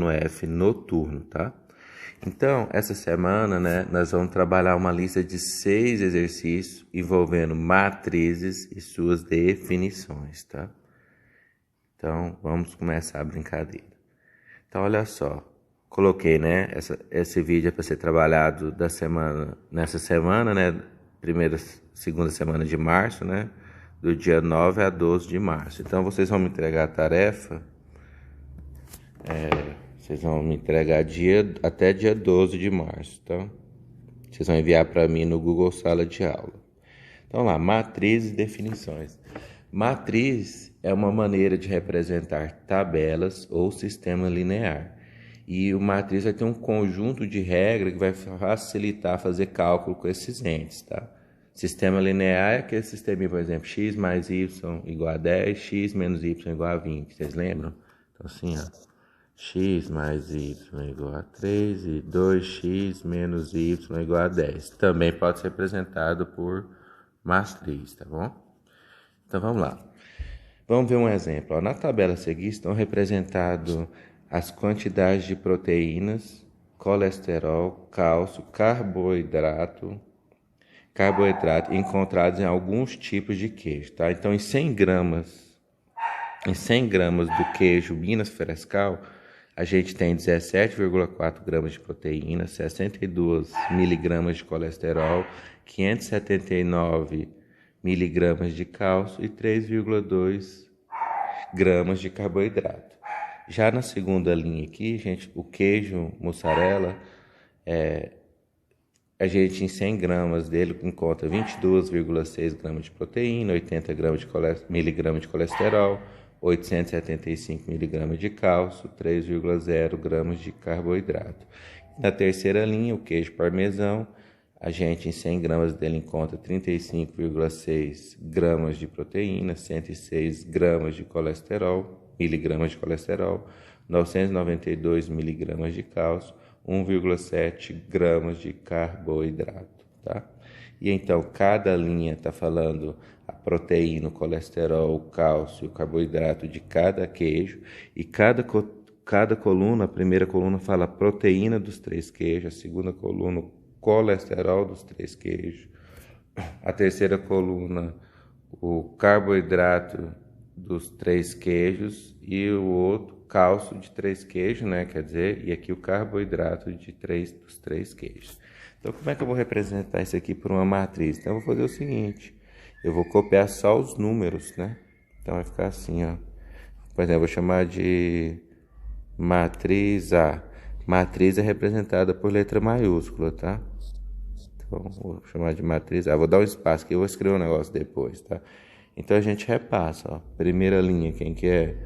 no F noturno, tá? Então, essa semana, né, nós vamos trabalhar uma lista de 6 exercícios envolvendo matrizes e suas definições, tá? Então, vamos começar a brincadeira. Então, olha só, coloquei, né, esse vídeo é para ser trabalhado nessa semana, né, segunda semana de março, né, do dia 9 a 12 de março. Então, vocês vão me entregar a tarefa, vocês vão me entregar até dia 12 de março, tá? Vocês vão enviar para mim no Google Sala de Aula. Então, lá, matrizes e definições. Matriz é uma maneira de representar tabelas ou sistema linear. E o matriz vai ter um conjunto de regras que vai facilitar fazer cálculo com esses entes, tá? Sistema linear é aquele sistema, por exemplo, x mais y igual a 10, x menos y igual a 20. Vocês lembram? Então, assim, ó. X mais y igual a 3 e 2x menos y igual a 10. Também pode ser representado por matriz, tá bom? Então vamos lá. Vamos ver um exemplo. Na tabela a seguir estão representadas as quantidades de proteínas, colesterol, cálcio, carboidrato encontrados em alguns tipos de queijo, tá? Então em 100 gramas do queijo Minas Frescal, a gente tem 17,4 gramas de proteína, 62 miligramas de colesterol, 579 miligramas de cálcio e 3,2 gramas de carboidrato. Já na segunda linha aqui, gente, o queijo mussarela, a gente em 100 gramas dele encontra 22,6 gramas de proteína, 80 miligramas de colesterol, 875 miligramas de cálcio, 3,0 gramas de carboidrato. Na terceira linha, o queijo parmesão, a gente em 100 gramas dele encontra 35,6 gramas de proteína, 106 gramas de miligramas de colesterol, 992 miligramas de cálcio, 1,7 gramas de carboidrato, tá? E então, cada linha está falando a proteína, o colesterol, o cálcio, o carboidrato de cada queijo. E cada coluna, a primeira coluna fala a proteína dos 3 queijos, a segunda coluna o colesterol dos 3 queijos, a terceira coluna o carboidrato dos 3 queijos e o outro cálcio de 3 queijos, né? Quer dizer, e aqui o carboidrato dos 3 queijos. Então, como é que eu vou representar isso aqui por uma matriz? Então, eu vou fazer o seguinte, eu vou copiar só os números, né? Então, vai ficar assim, ó. Por exemplo, eu vou chamar de matriz A. Matriz é representada por letra maiúscula, tá? Então, vou chamar de matriz A. Vou dar um espaço aqui, eu vou escrever um negócio depois, tá? Então, a gente repassa, ó. Primeira linha, quem que é?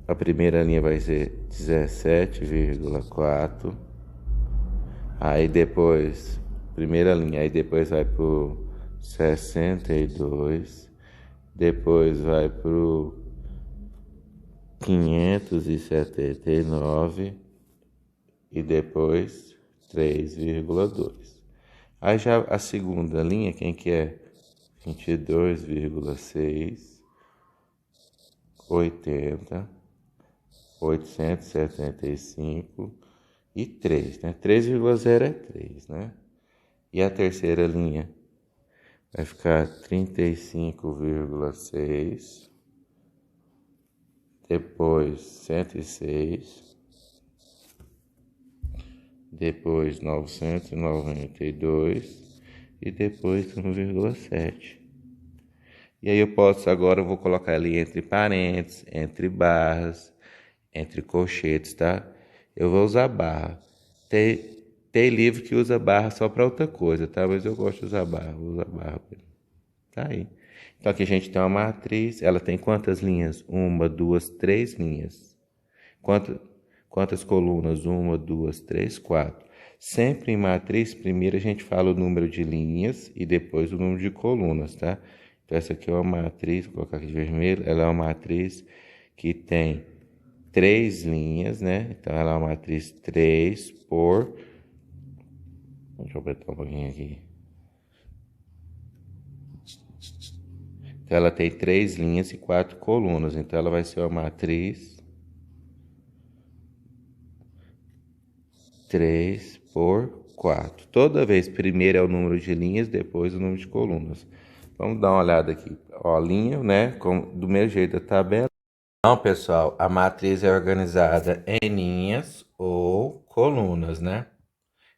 A primeira linha vai ser 17,4. Aí depois, primeira linha, aí depois vai pro 62. Depois vai pro 579. E depois 3,2. Aí já a segunda linha, quem que é? 22,6. 80. 875 e 3, né? 3,0 é 3, né? E a terceira linha vai ficar 35,6, depois 106, depois 992 e depois 1,7. E aí agora eu vou colocar ali entre parênteses, entre barras, entre colchetes, tá? Eu vou usar barra. Tem livro que usa barra só para outra coisa, tá? Mas eu gosto de usar barra, vou usar barra. Tá aí. Então aqui a gente tem uma matriz, ela tem quantas linhas? 1, 2, 3 linhas. Quantas colunas? 1, 2, 3, 4. Sempre em matriz, primeiro a gente fala o número de linhas e depois o número de colunas, tá? Então essa aqui é uma matriz, vou colocar aqui de vermelho, ela é uma matriz que tem 3 linhas, né? Então, ela é uma matriz 3 por... Deixa eu apertar um pouquinho aqui. Então, ela tem 3 linhas e 4 colunas. Então, ela vai ser uma matriz 3 por 4. Toda vez, primeiro é o número de linhas, depois o número de colunas. Vamos dar uma olhada aqui. Ó, linha, né? Do mesmo jeito da tabela. Então, pessoal, a matriz é organizada em linhas ou colunas, né?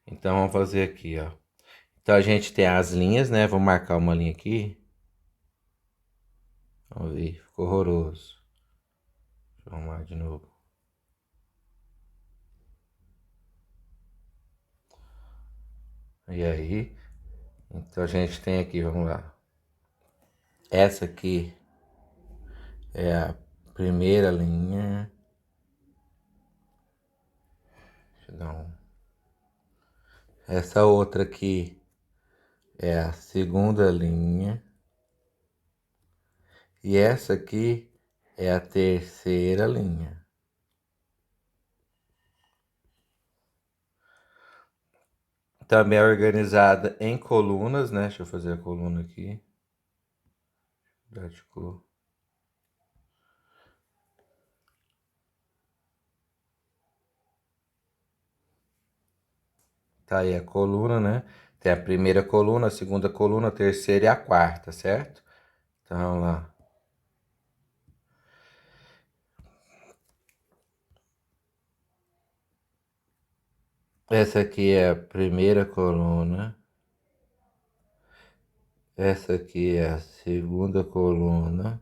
Então, vamos fazer aqui, ó. Então, a gente tem as linhas, né? Vou marcar uma linha aqui. Vamos ver, ficou horroroso. Deixa eu arrumar de novo. E aí? Então, a gente tem aqui, vamos lá. Essa aqui é a primeira linha. Deixa eu dar um... Essa outra aqui é a segunda linha. E essa aqui é a terceira linha. Também é organizada em colunas, né? Deixa eu fazer a coluna aqui. Cor. Tá aí a coluna, né? Tem a primeira coluna, a segunda coluna, a terceira e a quarta, certo? Então, vamos lá. Essa aqui é a primeira coluna. Essa aqui é a segunda coluna.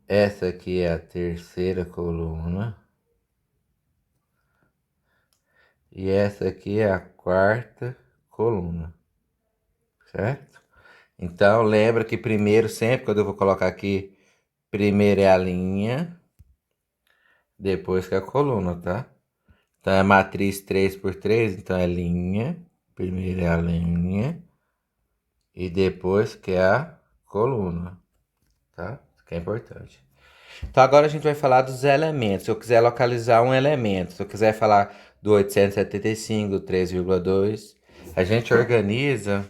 Essa aqui é a terceira coluna. E essa aqui é a quarta coluna. Certo? Então, lembra que primeiro, sempre quando eu vou colocar aqui, primeiro é a linha, depois que é a coluna, tá? Então, é matriz 3 por 3, então é linha, primeiro é a linha, e depois que é a coluna, tá? Isso que é importante. Então, agora a gente vai falar dos elementos. Se eu quiser localizar um elemento, se eu quiser falar do 875, do 3,2, a gente organiza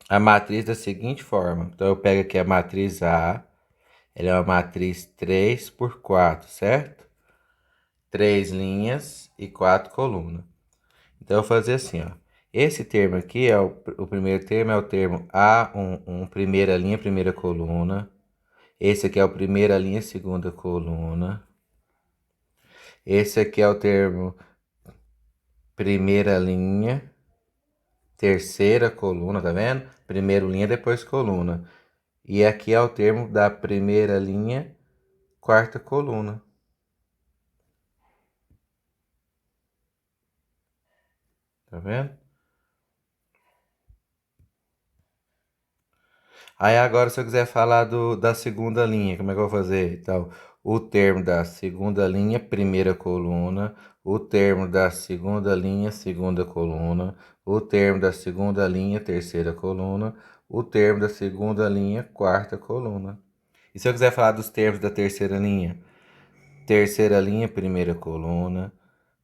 a matriz da seguinte forma. Então, eu pego aqui a matriz A, ela é uma matriz 3 por 4, certo? 3 linhas e 4 colunas. Então, eu vou fazer assim, ó. Esse termo aqui, é o primeiro termo é o termo A11, primeira linha, primeira coluna. Esse aqui é o primeira linha, segunda coluna. Esse aqui é o termo primeira linha, terceira coluna, tá vendo? Primeiro linha, depois coluna. E aqui é o termo da primeira linha, quarta coluna. Tá vendo? Aí agora, se eu quiser falar da segunda linha, como é que eu vou fazer? Então, o termo da segunda linha, primeira coluna, o termo da segunda linha, segunda coluna, o termo da segunda linha, terceira coluna, o termo da segunda linha, quarta coluna. E se eu quiser falar dos termos da terceira linha? Terceira linha, primeira coluna,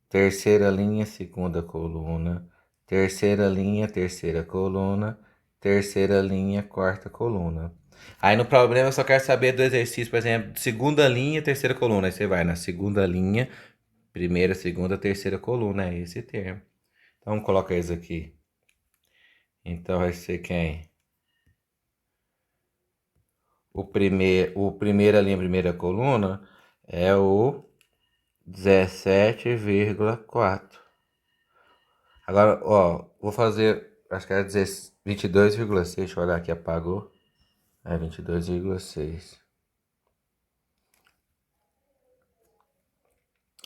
terceira linha, segunda coluna, terceira linha, terceira coluna, terceira linha, quarta coluna. Aí no problema eu só quero saber do exercício, por exemplo, segunda linha, terceira coluna. Aí você vai na segunda linha, primeira, segunda, terceira coluna, é esse termo. Então coloca isso aqui. Então vai ser quem? O primeira linha, primeira coluna é o 17,4. Agora, ó, vou fazer, acho que era 22,6, deixa eu olhar aqui, apagou. É 22,6.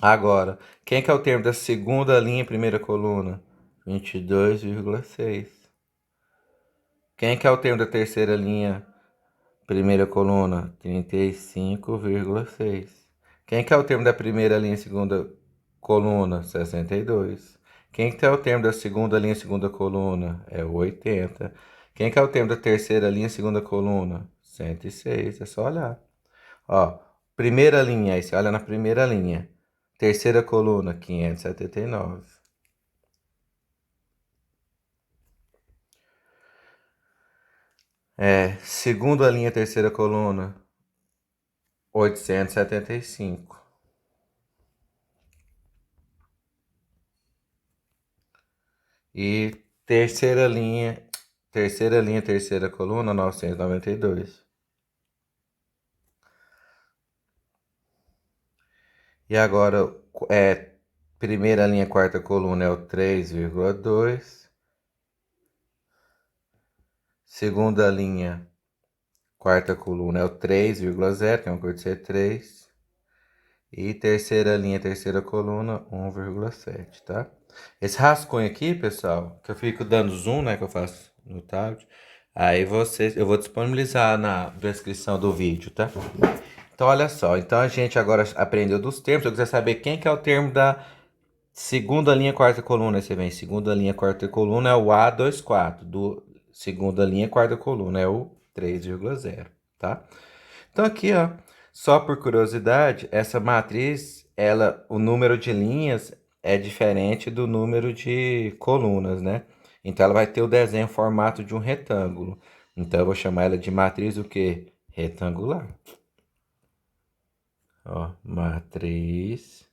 Agora, quem que é o termo da segunda linha, primeira coluna? 22,6. Quem que é o termo da terceira linha, primeira coluna? 35,6. Quem que é o termo da primeira linha, segunda coluna? 62. Quem que é o termo da segunda linha, segunda coluna? É o 80. Quem que é o termo da terceira linha, segunda coluna? 106. É só olhar. Ó, primeira linha, aí você olha na primeira linha. Terceira coluna, 579. Segunda linha, terceira coluna, 875. E terceira coluna, 992. E agora, primeira linha, quarta coluna é o 3,2. Segunda linha, quarta coluna é o 3,0, que é uma cor de C3. E terceira linha, terceira coluna, 1,7, tá? Esse rascunho aqui, pessoal, que eu fico dando zoom, né, que eu faço no tablet, aí eu vou disponibilizar na descrição do vídeo, tá? Então, olha só, então a gente agora aprendeu dos termos. Se eu quiser saber quem que é o termo da segunda linha, quarta coluna, aí você vem, segunda linha, quarta coluna é o A24, do segunda linha, quarta coluna é o 3,0, tá? Então aqui, ó, só por curiosidade, essa matriz, o número de linhas é diferente do número de colunas, né? Então ela vai ter o desenho em formato de um retângulo. Então eu vou chamar ela de matriz o quê? Retangular. Ó, matriz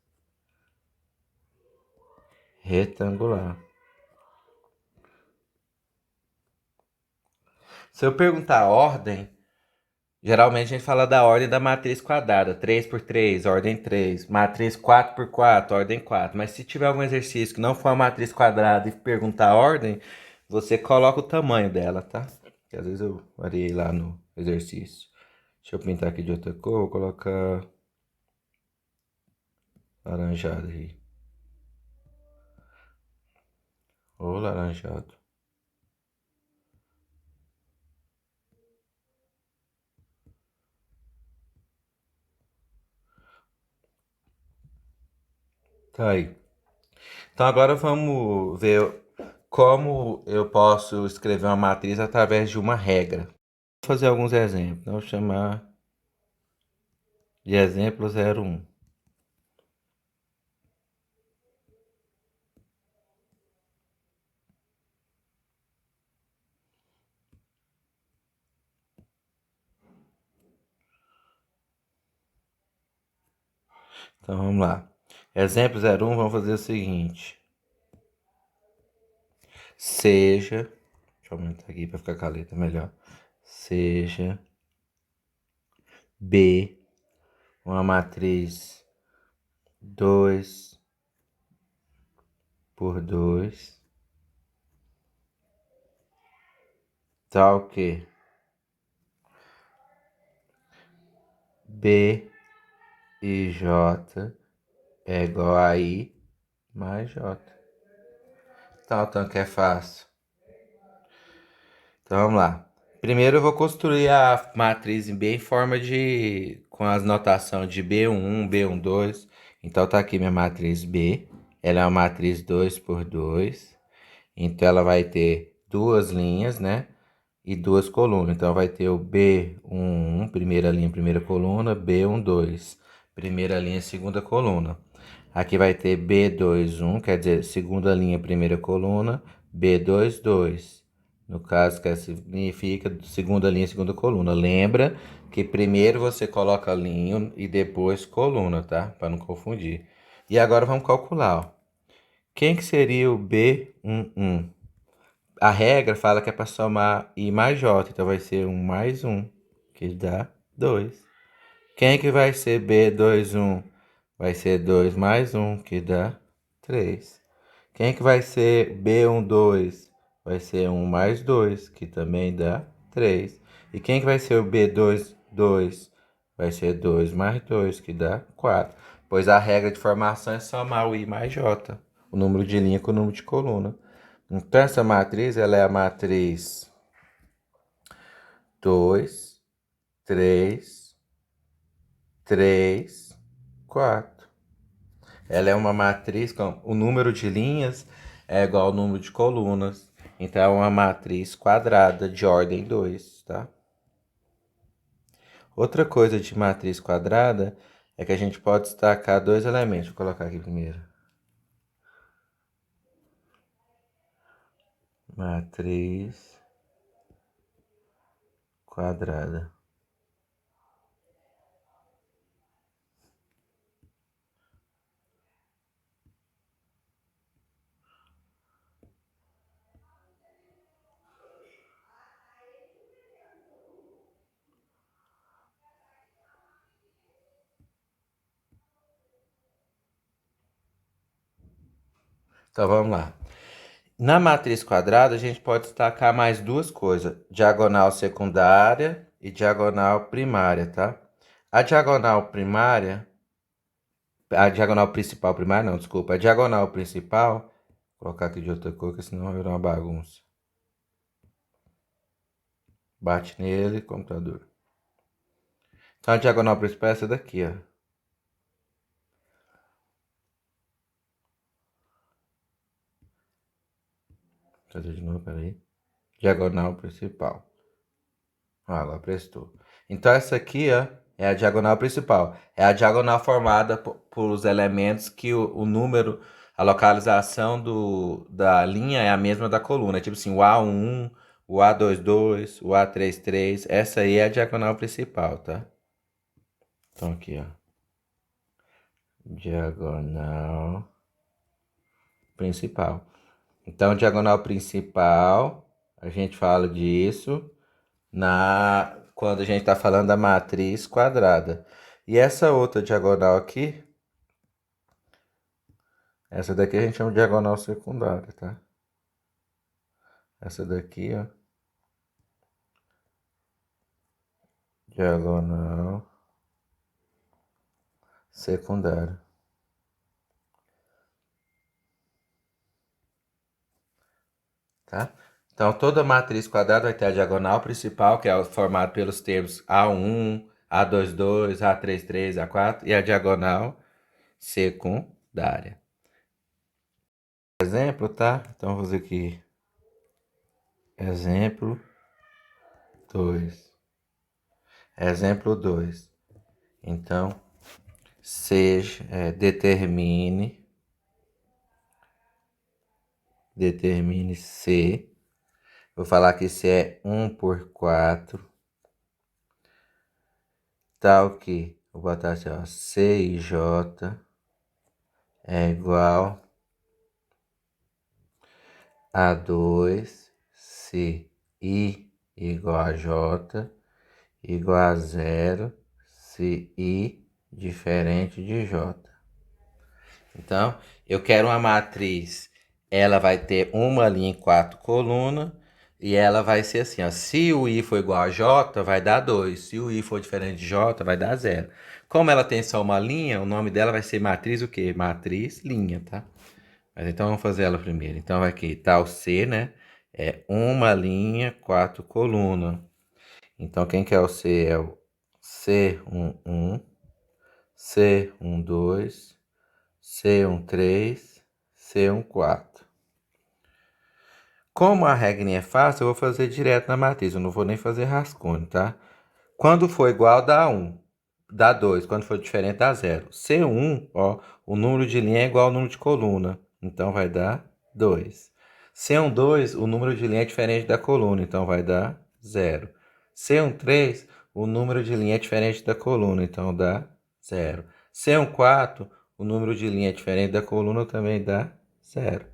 retangular. Se eu perguntar a ordem, geralmente a gente fala da ordem da matriz quadrada, 3 por 3, ordem 3, matriz 4 por 4, ordem 4. Mas se tiver algum exercício que não for uma matriz quadrada e perguntar a ordem, você coloca o tamanho dela, tá? Porque às vezes eu variei lá no exercício. Deixa eu pintar aqui de outra cor, vou colocar laranjado aí. Ou laranjado. Tá aí. Então agora vamos ver como eu posso escrever uma matriz através de uma regra. Vou fazer alguns exemplos. Então, vou chamar de exemplo 01. Então vamos lá. Exemplo 01, vamos fazer o seguinte. Seja, deixa eu aumentar aqui para ficar com a letra melhor. Seja B uma matriz 2 por 2, tal que B e J é igual a I mais J. Então que é fácil. Então vamos lá. Primeiro eu vou construir a matriz em B em forma com as notações de B1, B12. Então tá aqui minha matriz B. Ela é uma matriz 2 por 2. Então ela vai ter duas linhas, né? E duas colunas. Então vai ter o B11, primeira linha, primeira coluna, B12, primeira linha, segunda coluna. Aqui vai ter B21, quer dizer, segunda linha, primeira coluna, B22. No caso, que significa segunda linha, segunda coluna. Lembra que primeiro você coloca linha e depois coluna, tá? Para não confundir. E agora vamos calcular, ó. Quem que seria o B11? A regra fala que é para somar I mais J, então vai ser 1 mais 1, que dá 2. Quem que vai ser B21? Vai ser 2 mais 1, que dá 3. Quem que vai ser B12? Vai ser 1 mais 2, que também dá 3. E quem que vai ser o B22? Vai ser 2 mais 2, que dá 4. Pois a regra de formação é somar o I mais J, o número de linha com o número de coluna. Então essa matriz, ela é a matriz 2, 3, 3, 4. Ela é uma matriz com o número de linhas é igual ao número de colunas. Então é uma matriz quadrada de ordem 2, tá? Outra coisa de matriz quadrada é que a gente pode destacar dois elementos. Vou colocar aqui primeiro. Matriz quadrada. Então vamos lá. Na matriz quadrada, a gente pode destacar mais duas coisas: diagonal secundária e diagonal primária, tá? A diagonal primária, a diagonal principal primária, não, desculpa, a diagonal principal, vou colocar aqui de outra cor, porque senão vai virar uma bagunça. Bate nele, computador. Então a diagonal principal é essa daqui, ó. Vou fazer de novo, peraí. Diagonal principal. Ah, agora prestou. Então essa aqui, ó, é a diagonal principal. É a diagonal formada por os elementos que o número, a localização da linha é a mesma da coluna. Tipo assim, o A11, o A22, o A33. Essa aí é a diagonal principal, tá? Então aqui, ó. Diagonal principal. Então, diagonal principal, a gente fala disso quando a gente está falando da matriz quadrada. E essa outra diagonal aqui, essa daqui a gente chama de diagonal secundária, tá? Essa daqui, ó, diagonal secundária. Tá? Então, toda matriz quadrada vai ter a diagonal principal, que é formada pelos termos A1, A22, A33, A4, e a diagonal secundária. Exemplo, tá? Então, vou fazer aqui. Exemplo 2. Exemplo 2. Então, determine C. Vou falar que C é 1 por 4. Tal que, vou botar assim, ó, C e J é igual a 2, C I igual a J igual a 0, se I diferente de J. Então, eu quero uma matriz, ela vai ter uma linha em 4 colunas, e ela vai ser assim, ó, se o I for igual a J, vai dar 2, se o I for diferente de J, vai dar 0. Como ela tem só uma linha, o nome dela vai ser matriz o quê? Matriz linha, tá? Mas então vamos fazer ela primeiro. Então aqui tá o C, né? É uma linha, 4 colunas. Então quem que é o C? É o C11, C12, C13, C14. Como a regrinha é fácil, eu vou fazer direto na matriz. Eu não vou nem fazer rascunho, tá? Quando for igual, dá 1. Dá 2. Quando for diferente, dá 0. C1, ó, o número de linha é igual ao número de coluna. Então vai dar 2. C12, o número de linha é diferente da coluna. Então vai dar 0. C13, o número de linha é diferente da coluna. Então dá 0. C14, o número de linha é diferente da coluna. Também dá 0.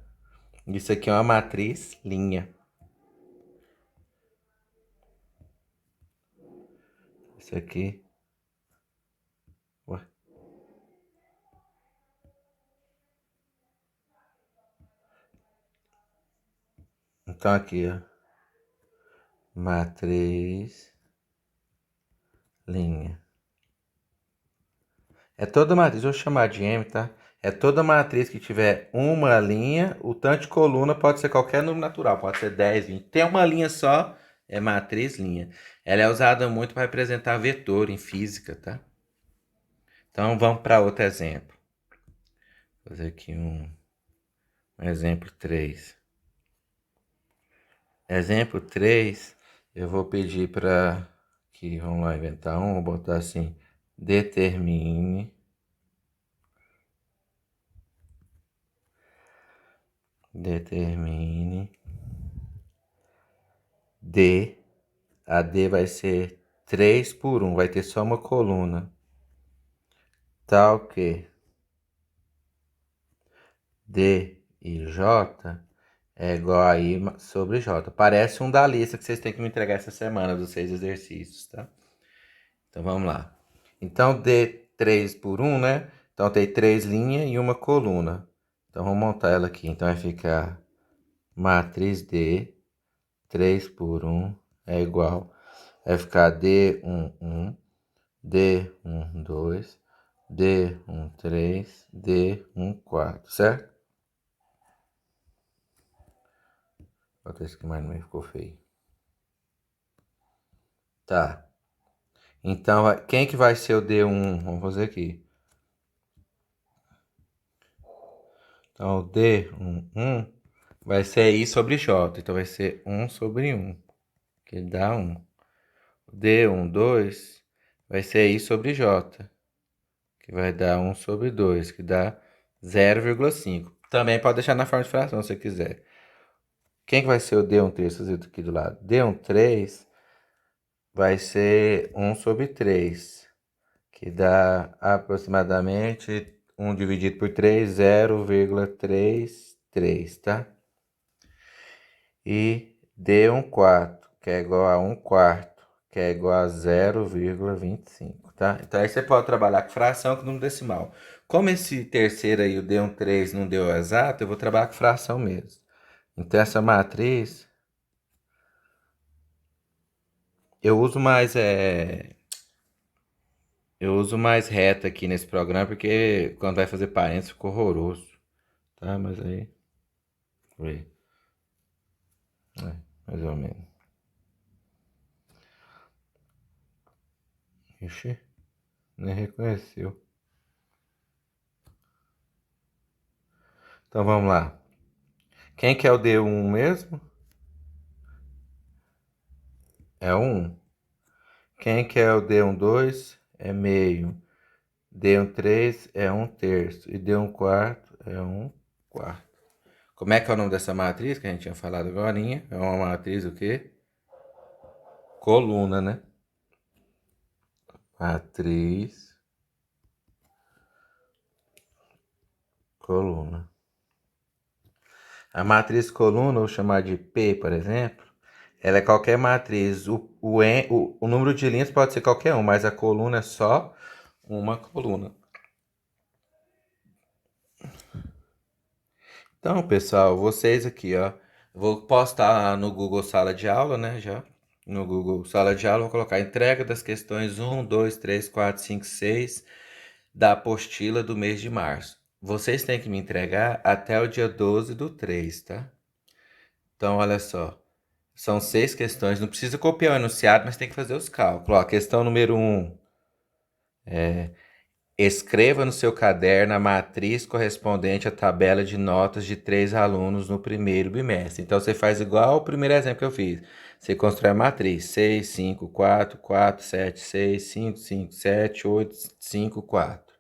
Isso aqui é uma matriz linha. Isso aqui. Ué. Então aqui, ó. Matriz linha. É toda matriz, vou chamar de M, tá? É toda matriz que tiver uma linha, o tanto de coluna pode ser qualquer número natural, pode ser 10, 20. Tem uma linha só, é matriz linha. Ela é usada muito para representar vetor em física, tá? Então vamos para outro exemplo. Vou fazer aqui um exemplo 3. Exemplo 3, eu vou pedir para que, vamos lá, inventar um, vou botar assim, determine D. A D vai ser 3 por 1, vai ter só uma coluna. Tal que D e J é igual a I sobre J. Parece um da lista que vocês têm que me entregar essa semana dos 6 exercícios, tá? Então vamos lá. Então D 3 por 1, né? Então tem 3 linhas e uma coluna. Então vamos montar ela aqui. Então vai ficar matriz D, 3 por 1 é igual. Vai ficar D1, 1, D1, 2, D1, 3, D1, 4, certo? Bota esse aqui mais no meio, ficou feio. Tá. Então, quem que vai ser o D1? Vamos fazer aqui. Então, o D1, 1 vai ser I sobre J. Então, vai ser 1 sobre 1, que dá 1. O D1, 2 vai ser I sobre J, que vai dar 1 sobre 2, que dá 0,5. Também pode deixar na forma de fração, se você quiser. Quem que vai ser o D1, 3? Fazer aqui do lado. D1, 3 vai ser 1 sobre 3, que dá aproximadamente 1 dividido por 3, 0,33, tá? E D1 quarto, que é igual a 1 quarto, que é igual a 0,25, tá? Então aí você pode trabalhar com fração com número decimal. Como esse terceiro aí, o D1 3, não deu exato, eu vou trabalhar com fração mesmo. Então essa matriz, eu uso mais reta aqui nesse programa, porque quando vai fazer parênteses ficou horroroso, tá? Mas aí, mais ou menos. Ixi, nem reconheceu. Então vamos lá. Quem que é o D1 mesmo? É 1. Quem que é o D1, 2? É meio. D1, 3 é 1 terço. E D1 quarto é 1 quarto. Como é que é o nome dessa matriz que a gente tinha falado agora? É uma matriz o quê? Coluna, né? Matriz coluna. A matriz coluna, ou chamar de P, por exemplo, ela é qualquer matriz. O número de linhas pode ser qualquer um, mas a coluna é só uma coluna. Então, pessoal, vocês aqui, ó, vou postar no Google Sala de Aula, né, já. No Google Sala de Aula, vou colocar entrega das questões 1, 2, 3, 4, 5, 6 da apostila do mês de março. Vocês têm que me entregar até o dia 12 do 3, tá? Então, olha só. São 6 questões. Não precisa copiar o enunciado, mas tem que fazer os cálculos. Ó, questão número 1. Escreva no seu caderno a matriz correspondente à tabela de notas de 3 alunos no primeiro bimestre. Então, você faz igual o primeiro exemplo que eu fiz. Você constrói a matriz 6, 5, 4, 4, 7, 6, 5, 5, 7, 8, 5, 4.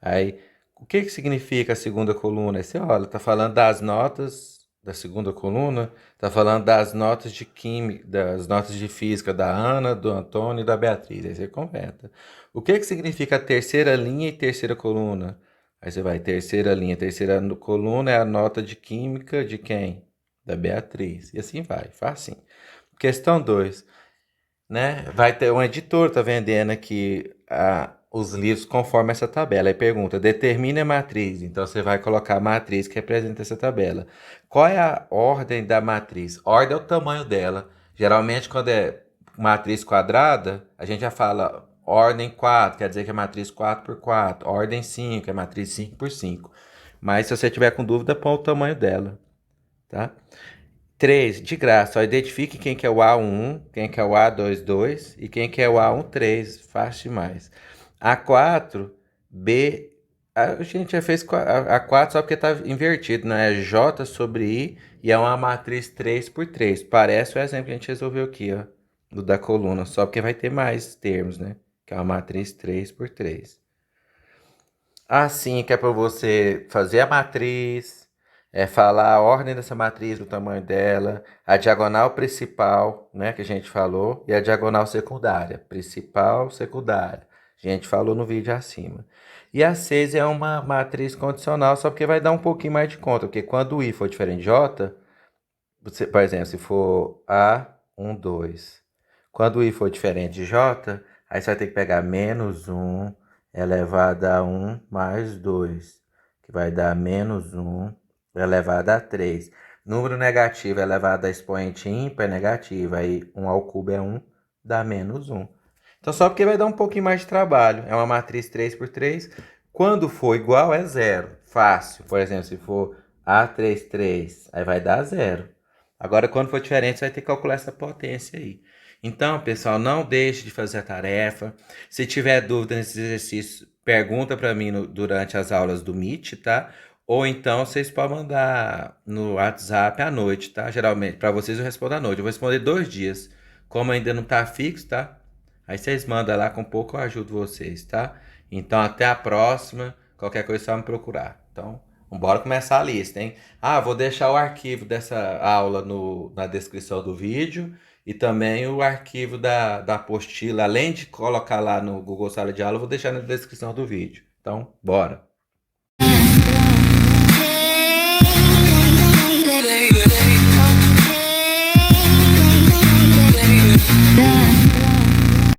Aí, o que significa a segunda coluna? Aí você olha, tá falando das notas da segunda coluna, tá falando das notas de química, das notas de física da Ana, do Antônio e da Beatriz. Aí você completa. O que significa a terceira linha e terceira coluna? Aí você vai, terceira linha, terceira coluna é a nota de química de quem? Da Beatriz. E assim vai, fácil. Questão 2, né? Vai ter um editor tá vendendo aqui os livros conforme essa tabela. Aí pergunta, determine a matriz. Então você vai colocar a matriz que representa essa tabela. Qual é a ordem da matriz? Ordem é o tamanho dela. Geralmente quando é matriz quadrada, a gente já fala ordem 4, quer dizer que é matriz 4 por 4. Ordem 5, é matriz 5 por 5. Mas se você tiver com dúvida, põe o tamanho dela, tá? 3, de graça. Só identifique quem que é o A11, quem que é o A22 e quem que é o A13. Fácil demais. A4, B. A gente já fez A4 só porque está invertido, né? É J sobre I e é uma matriz 3 por 3. Parece o exemplo que a gente resolveu aqui, ó. Do da coluna, só porque vai ter mais termos, né? Que é uma matriz 3 por 3. Assim, que é para você fazer a matriz, falar a ordem dessa matriz, o tamanho dela, a diagonal principal, né, que a gente falou, e a diagonal secundária, principal, secundária. A gente falou no vídeo acima. E a 6 é uma matriz condicional, só porque vai dar um pouquinho mais de conta, porque quando o I for diferente de J, você, por exemplo, se for A, 1, 2. Quando o I for diferente de J, aí você vai ter que pegar menos 1 elevado a 1 mais 2, que que vai dar menos 1 elevado a 3. Número negativo elevado a expoente ímpar é negativo, aí 1 ao cubo é 1, dá menos 1. Então só porque vai dar um pouquinho mais de trabalho. É uma matriz 3 por 3. Quando for igual é zero. Fácil. Por exemplo, se for A3, 3, aí vai dar zero. Agora, quando for diferente, você vai ter que calcular essa potência aí. Então, pessoal, não deixe de fazer a tarefa. Se tiver dúvida nesses exercícios, pergunta para mim durante as aulas do Meet, tá? Ou então vocês podem mandar no WhatsApp à noite, tá? Geralmente, para vocês eu respondo à noite. Eu vou responder 2 dias. Como ainda não tá fixo, tá? Aí vocês mandam lá, com pouco eu ajudo vocês, tá? Então, até a próxima. Qualquer coisa é só me procurar. Então, bora começar a lista, hein? Ah, vou deixar o arquivo dessa aula na descrição do vídeo e também o arquivo da apostila. Além de colocar lá no Google Sala de Aula, eu vou deixar na descrição do vídeo. Então, bora!